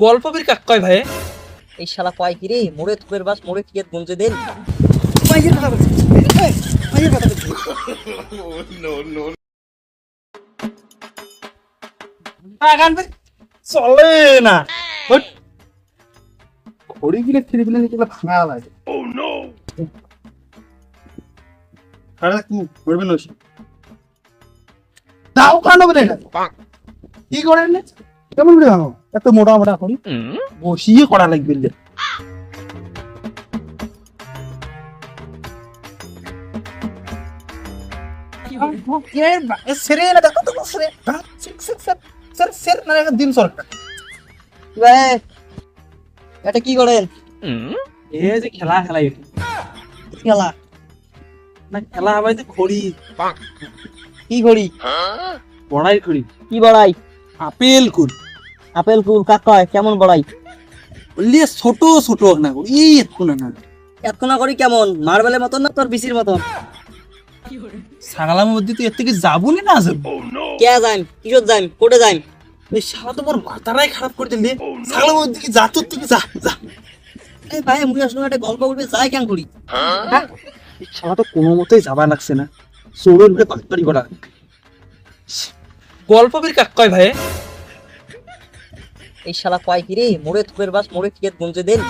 গল্পবীর কাক কয় ভাই? এই শালা কয় কি রে, মোড়ে থুপের বাস মোড়ে কি গুঞ্জে দেন। মাইয়ের কথা বলছি, এই, মাইয়ের কথা বলছি। গান ভাই চলে না। ঘড়ি গিলে ফিরে গিলে যেগুলো ভাঙা লাগে। আরে তুমি করবে না দাও কানো বলে না কি করেন না কেমন করে ভাঙো এত মোটা মোটা করি বসিয়ে করা লাগবে লে সেরে না দেখো তো সেরে সের না দিন সরকার ভাই এটা কি করেন? এ যে খেলা খেলা এটা খেলা না খেলা হবে যে খড়ি কি ঘড়ি? বড়াই খড়ি কি বড়াই? আপেল কুল আপেল কুল কাক কয় কেমন বড়াই? বললি ছোট ছোট না এই একটু না এত না করি কেমন মার্বেলের মতন না তোর বিসির মতন? ছাগলার মধ্যে তো এর থেকে যাবনি না যাবো কে যাইম কিশোর যাইম কোটে যাইম? এই শালা তোমার মাথাটাই খারাপ করে দিলে ছাগলার মধ্যে কি যা তোর থেকে যা যা এই ভাই মুই আসলে একটা গল্প করবে যাই কেন করি? হ্যাঁ? এই শালা তো কোনো মতেই যাবা লাগছে না চোরের উঠে পাকতারি করা গল্পবীর কাক কয় ভাই? এই শালা কয় কি রে, মোড়ে থুপের বাস মোড়ে কি গুঞ্জে দেন।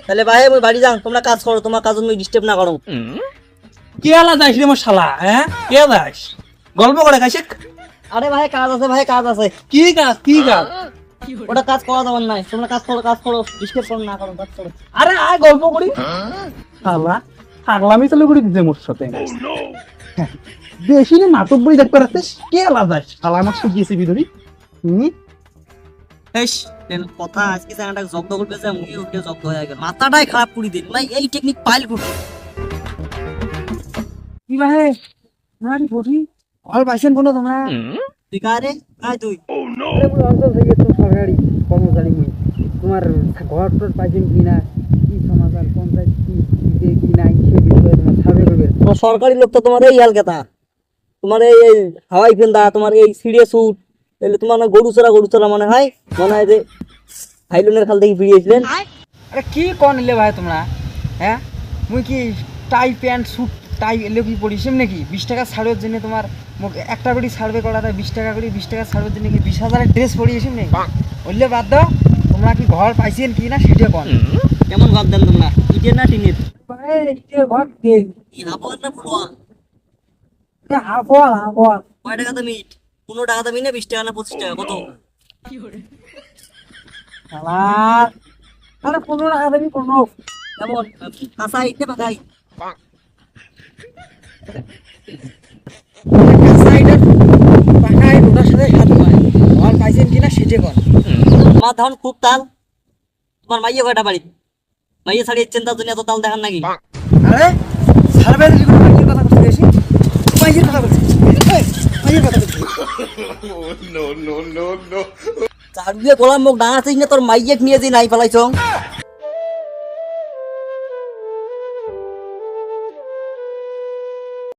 তাহলে ভাই মুই বাড়ি যাও, তোমরা কাজ করো, তোমার কাজ মুই ডিস্টার্ব না করো। কে আলা যাইস রে আমার শালা হ্যাঁ কে যাইস গল্প করে খাইছে আরে ভাই কাজ আছে, ভাই কাজ আছে। কি কাজ কি কাজ ওটা কাজ করা যাবার নাই, তোমরা কাজ করো ডিস্টার্ব করো না করো, কাজ করো। আরে আয় গল্প করি শালা পাগলামি চালু করে দিতে মোর সাথে বেশি না নাটক বই দেখতে রাখছিস কে আলা যাইস শালা আমার সাথে গিয়েছি ভিতরে হেস তেন কথা আজকে জায়গাটা জব্দ করবে যে মুই উঠে জব্দ হয়ে গেল, মাথাটাই খারাপ করে দিন ভাই। এই টেকনিক পাইল করো কি ভাই নারী বডি অল পাইছেন কোন তোমরা? ঠিক আছে আয় তুই। আরে পুরো অঞ্চল থেকে তো সরকারি কর্মচারী মুই, তোমার ঘর টর পাইছেন কিনা, কি সমাচার পঞ্চায়েত কি দিতে কি নাই সে বিষয়ে তোমার সার্ভে করবে। তো সরকারি লোক তো তোমার এই হাল কথা, তোমার এই হাওয়াই ফেন্দা, তোমার এই সিরিয়াস স্যুট, তাহলে তোমার না গরু চড়া মনে হয় যে হাইলনের খাল থেকে ফিরিয়েছিলেন। আরে কি কোন নিলে ভাই তোমরা? হ্যাঁ মুই কি টাই প্যান্ট স্যুট টাই এলে কি পড়িস নাকি? 20 টাকা ছাড়ের জন্য তোমার একটা করে সার্ভে করা যায়, 20 টাকা করে 20 টাকা ছাড়ের জন্য কি 20,000 ড্রেস পরিয়েছি নাকি? বললে বাদ দাও, তোমরা কি ঘর পাইছেন কি না সেটা কোন। কেমন ঘর দেন তোমরা, ইটের না টিনের? ভাই এটা ঘর দে কি হাফওয়ার না ফুলওয়ার? হাফওয়াল কয় টাকা দাম ইট? 15 টাকা দামি না 20 টাকা না 25 টাকা কত? শালা আরে 15 টাকা দেবি 15। কেমন কাঁচা ইট না পাকা ইট? পাকায় ওটার সাথে হাত নয়, ঘর পাইছেন কিনা সেটা কোন। তোমার ধান খুব তাল, তোমার মাইয়ে কয়টা বাড়ি? মাইয়ে ছাড়িয়ে চিন্তা দুনিয়া তো তাল দেখান নাকি? আরে সার্ভে যদি কোনো মাইয়ের কথা করতে গেছি, মাইয়ের কথা বলছি, এই, মাইয়ের কথা বলছি। চার দিয়ে গোলাম মুখ ডাঙাছিস না তোর মাইয়েক নিয়ে যে নাই পালাইছ।